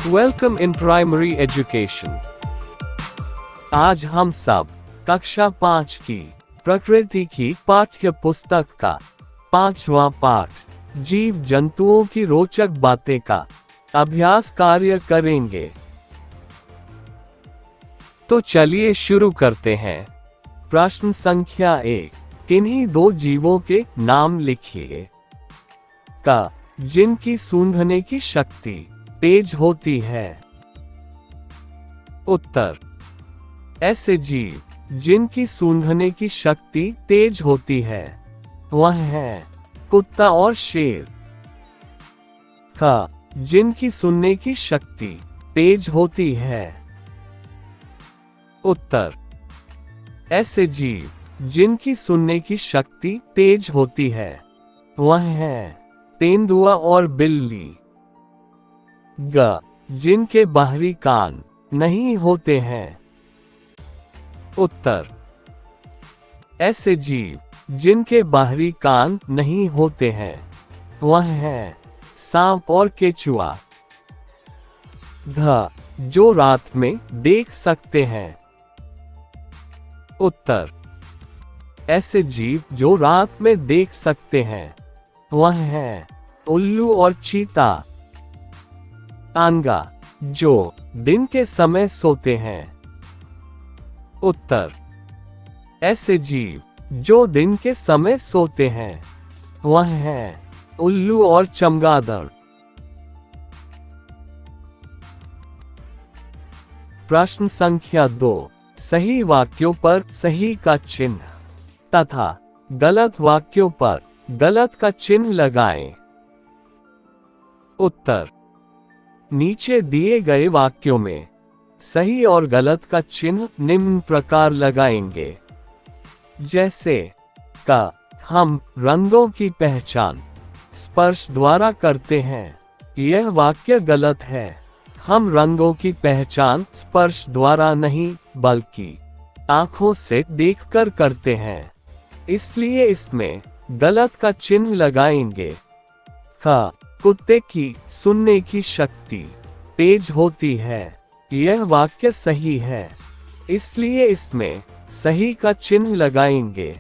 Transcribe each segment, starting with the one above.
Welcome in primary education. आज हम सब कक्षा 5 की प्रकृति की पाठ्य पुस्तक का 5वां पाठ जीव जंतुओं की रोचक बातें का अभ्यास कार्य करेंगे। तो चलिए शुरू करते हैं। प्रश्न संख्या 1, किन्हीं दो जीवों के नाम लिखिए। का, जिनकी सूंघने की शक्ति तेज होती है। उत्तर, ऐसे जीव जिनकी सूंघने की शक्ति तेज होती है वह है कुत्ता और शेर। का, जिनकी सुनने की शक्ति तेज होती है। उत्तर, ऐसे जीव जिनकी सुनने की शक्ति तेज होती है वह है तेंदुआ और बिल्ली। ग, जिनके बाहरी कान नहीं होते हैं। उत्तर, ऐसे जीव जिनके बाहरी कान नहीं होते हैं वह है सांप और केचुआ। घ, जो रात में देख सकते हैं। उत्तर, ऐसे जीव जो रात में देख सकते हैं वह है उल्लू और चीता। तानगा, जो दिन के समय सोते हैं। उत्तर, ऐसे जीव जो दिन के समय सोते हैं वह है उल्लू और चमगादड़। प्रश्न संख्या 2, सही वाक्यों पर सही का चिन्ह तथा गलत वाक्यों पर गलत का चिन्ह लगाएं। उत्तर, नीचे दिए गए वाक्यों में सही और गलत का चिन्ह निम्न प्रकार लगाएंगे। जैसे का, हम रंगों की पहचान स्पर्श द्वारा करते हैं। यह वाक्य गलत है। हम रंगों की पहचान स्पर्श द्वारा नहीं बल्कि आंखों से देखकर करते हैं, इसलिए इसमें गलत का चिन्ह लगाएंगे। का, कुत्ते की सुनने की शक्ति तेज होती है। यह वाक्य सही है, इसलिए इसमें सही का चिन्ह लगाएंगे।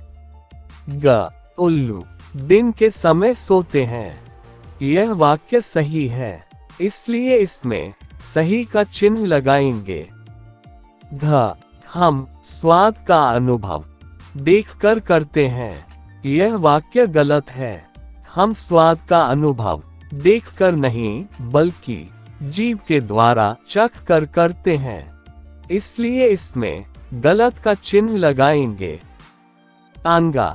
ग, उल्लू दिन के समय सोते हैं। यह वाक्य सही है, इसलिए इसमें सही का चिन्ह लगाएंगे। घ, हम स्वाद का अनुभव देखकर करते हैं। यह वाक्य गलत है। हम स्वाद का अनुभव देखकर नहीं बल्कि जीभ के द्वारा चख कर करते हैं, इसलिए इसमें गलत का चिन्ह लगाएंगे। तानगा,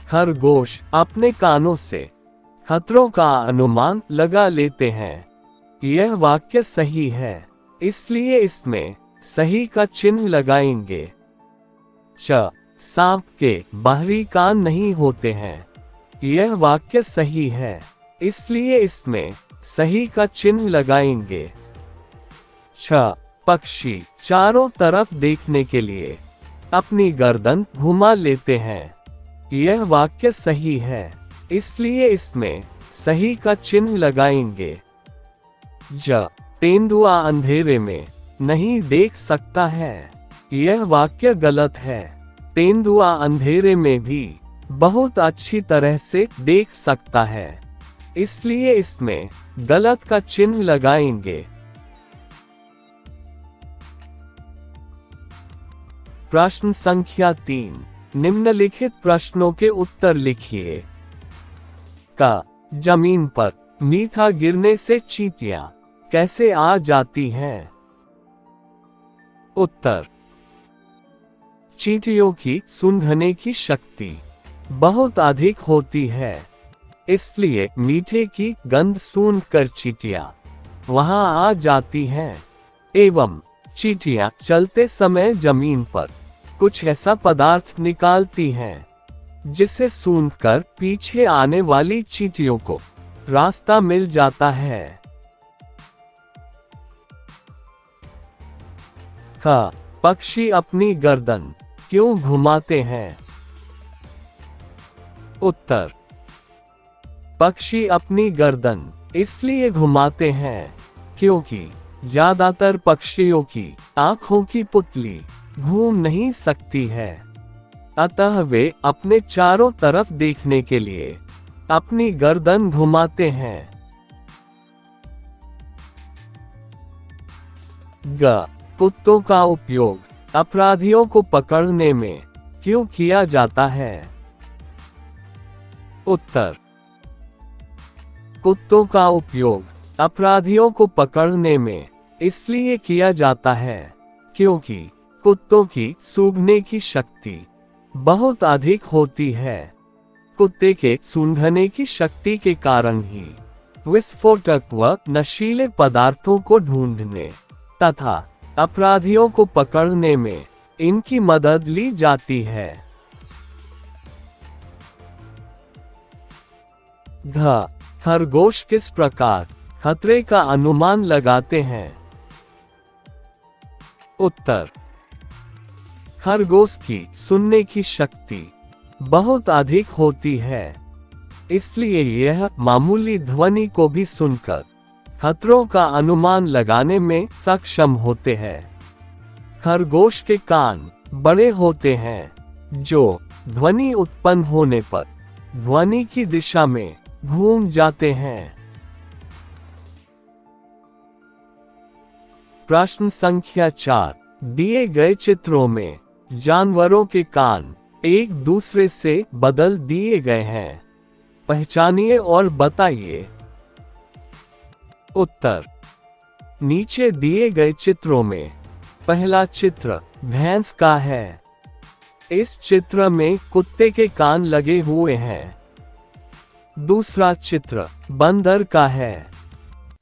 खरगोश अपने कानों से खतरों का अनुमान लगा लेते हैं। यह वाक्य सही है, इसलिए इसमें सही का चिन्ह लगाएंगे। च, सांप के बाहरी कान नहीं होते हैं। यह वाक्य सही है, इसलिए इसमें सही का चिन्ह लगाएंगे। छ, पक्षी चारों तरफ देखने के लिए अपनी गर्दन घुमा लेते हैं। यह वाक्य सही है, इसलिए इसमें सही का चिन्ह लगाएंगे। ज, तेंदुआ अंधेरे में नहीं देख सकता है। यह वाक्य गलत है। तेंदुआ अंधेरे में भी बहुत अच्छी तरह से देख सकता है, इसलिए इसमें गलत का चिन्ह लगाएंगे। प्रश्न संख्या 3, निम्नलिखित प्रश्नों के उत्तर लिखिए। का, जमीन पर मीठा गिरने से चींटियां कैसे आ जाती हैं। उत्तर, चींटियों की सूंघने की शक्ति बहुत अधिक होती है, इसलिए मीठे की गंध सूंघकर चींटियां वहां आ जाती हैं। एवं चींटियां चलते समय जमीन पर कुछ ऐसा पदार्थ निकालती हैं जिसे सूंघकर पीछे आने वाली चींटियों को रास्ता मिल जाता है। ख, पक्षी अपनी गर्दन क्यों घुमाते हैं। उत्तर, पक्षी अपनी गर्दन इसलिए घुमाते हैं क्योंकि ज्यादातर पक्षियों की आंखों की पुतली घूम नहीं सकती है, अतः वे अपने चारों तरफ देखने के लिए अपनी गर्दन घुमाते हैं। ग, कुत्तों का उपयोग अपराधियों को पकड़ने में क्यों किया जाता है? उत्तर। कुत्तों का उपयोग अपराधियों को पकड़ने में इसलिए किया जाता है क्योंकि कुत्तों की सूंघने की शक्ति बहुत अधिक होती है। कुत्ते के सूंघने की शक्ति के कारण ही विस्फोटक व नशीले पदार्थों को ढूंढने तथा अपराधियों को पकड़ने में इनकी मदद ली जाती है। घ, खरगोश किस प्रकार खतरे का अनुमान लगाते हैं? उत्तर। खरगोश की सुनने की शक्ति बहुत अधिक होती है, इसलिए यह मामूली ध्वनि को भी सुनकर खतरों का अनुमान लगाने में सक्षम होते हैं। खरगोश के कान बड़े होते हैं, जो ध्वनि उत्पन्न होने पर ध्वनि की दिशा में घूम जाते हैं। प्रश्न संख्या 4, दिए गए चित्रों में जानवरों के कान एक दूसरे से बदल दिए गए हैं, पहचानिए और बताइए। उत्तर। नीचे दिए गए चित्रों में पहला चित्र भैंस का है। इस चित्र में कुत्ते के कान लगे हुए हैं। दूसरा चित्र बंदर का है।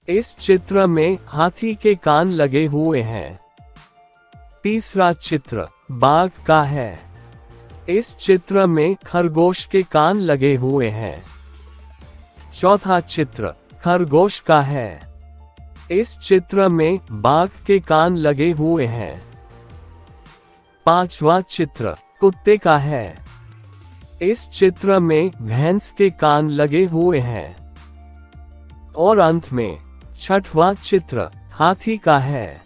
इस चित्र में हाथी के कान लगे हुए हैं। तीसरा चित्र बाघ का है। इस चित्र में खरगोश के कान लगे हुए हैं। चौथा चित्र खरगोश का है। इस चित्र में बाघ के कान लगे हुए हैं। पांचवा चित्र कुत्ते का है। इस चित्र में भैंस के कान लगे हुए हैं। और अंत में छठवां चित्र हाथी का है।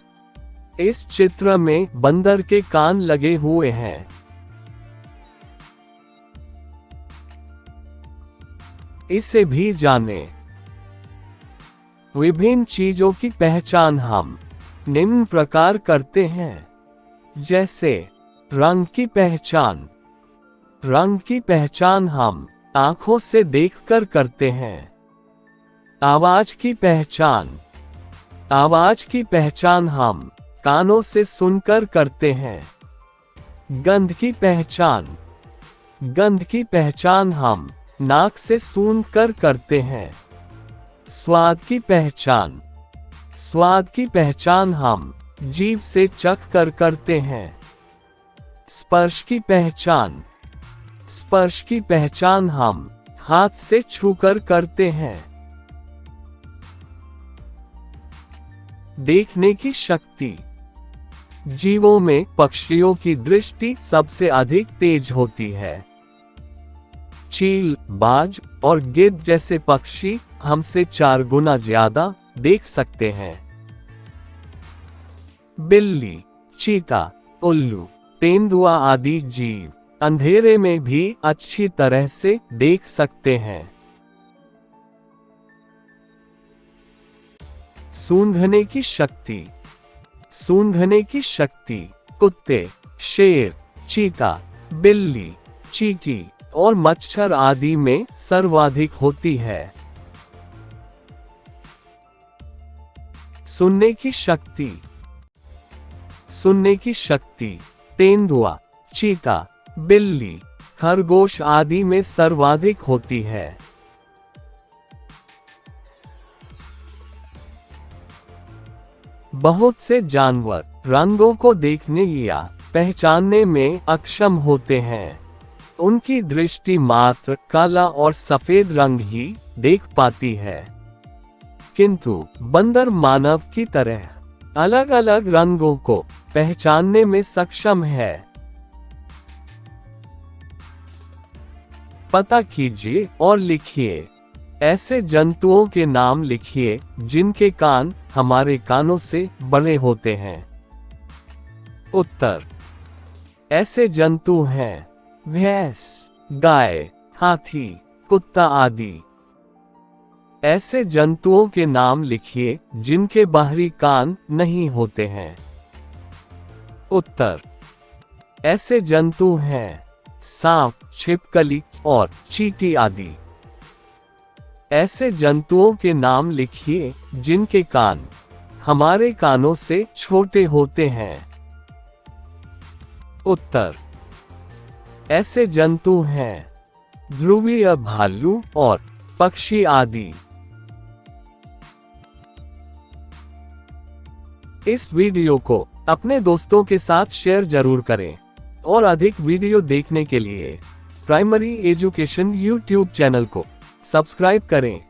इस चित्र में बंदर के कान लगे हुए हैं। इसे भी जानें। विभिन्न चीजों की पहचान हम निम्न प्रकार करते हैं, जैसे रंग की पहचान। रंग की पहचान हम आंखों से देखकर करते हैं। आवाज की पहचान। आवाज की पहचान हम कानों से सुनकर करते हैं। गंध की पहचान। गंध की पहचान हम नाक से सूंघकर करते हैं। स्वाद की पहचान। स्वाद की पहचान हम जीभ से चख कर करते हैं। स्पर्श की पहचान। स्पर्श की पहचान हम हाथ से छूकर करते हैं। देखने की शक्ति। जीवों में पक्षियों की दृष्टि सबसे अधिक तेज होती है। चील, बाज और गिद्ध जैसे पक्षी हमसे 4 गुना ज्यादा देख सकते हैं। बिल्ली, चीता, उल्लू, तेंदुआ आदि जीव अंधेरे में भी अच्छी तरह से देख सकते हैं। सूंघने की शक्ति। सूंघने की शक्ति कुत्ते, शेर, चीता, बिल्ली, चींटी और मच्छर आदि में सर्वाधिक होती है। सुनने की शक्ति। सुनने की शक्ति तेंदुआ, चीता, बिल्ली, खरगोश आदि में सर्वाधिक होती है। बहुत से जानवर रंगों को देखने या पहचानने में अक्षम होते हैं। उनकी दृष्टि मात्र काला और सफेद रंग ही देख पाती है, किंतु बंदर मानव की तरह अलग अलग रंगों को पहचानने में सक्षम है। पता कीजिए और लिखिए। ऐसे जंतुओं के नाम लिखिए जिनके कान हमारे कानों से बड़े होते हैं। उत्तर। ऐसे जंतु हैं भैंस, गाय, हाथी, कुत्ता आदि। ऐसे जंतुओं के नाम लिखिए जिनके बाहरी कान नहीं होते हैं। उत्तर। ऐसे जंतु हैं सांप, छिपकली और चींटी आदि। ऐसे जंतुओं के नाम लिखिए जिनके कान हमारे कानों से छोटे होते हैं। उत्तर। ऐसे जंतु हैं ध्रुवीय भालू और पक्षी आदि। इस वीडियो को अपने दोस्तों के साथ शेयर जरूर करें और अधिक वीडियो देखने के लिए प्राइमरी एजुकेशन यूट्यूब चैनल को सब्सक्राइब करें।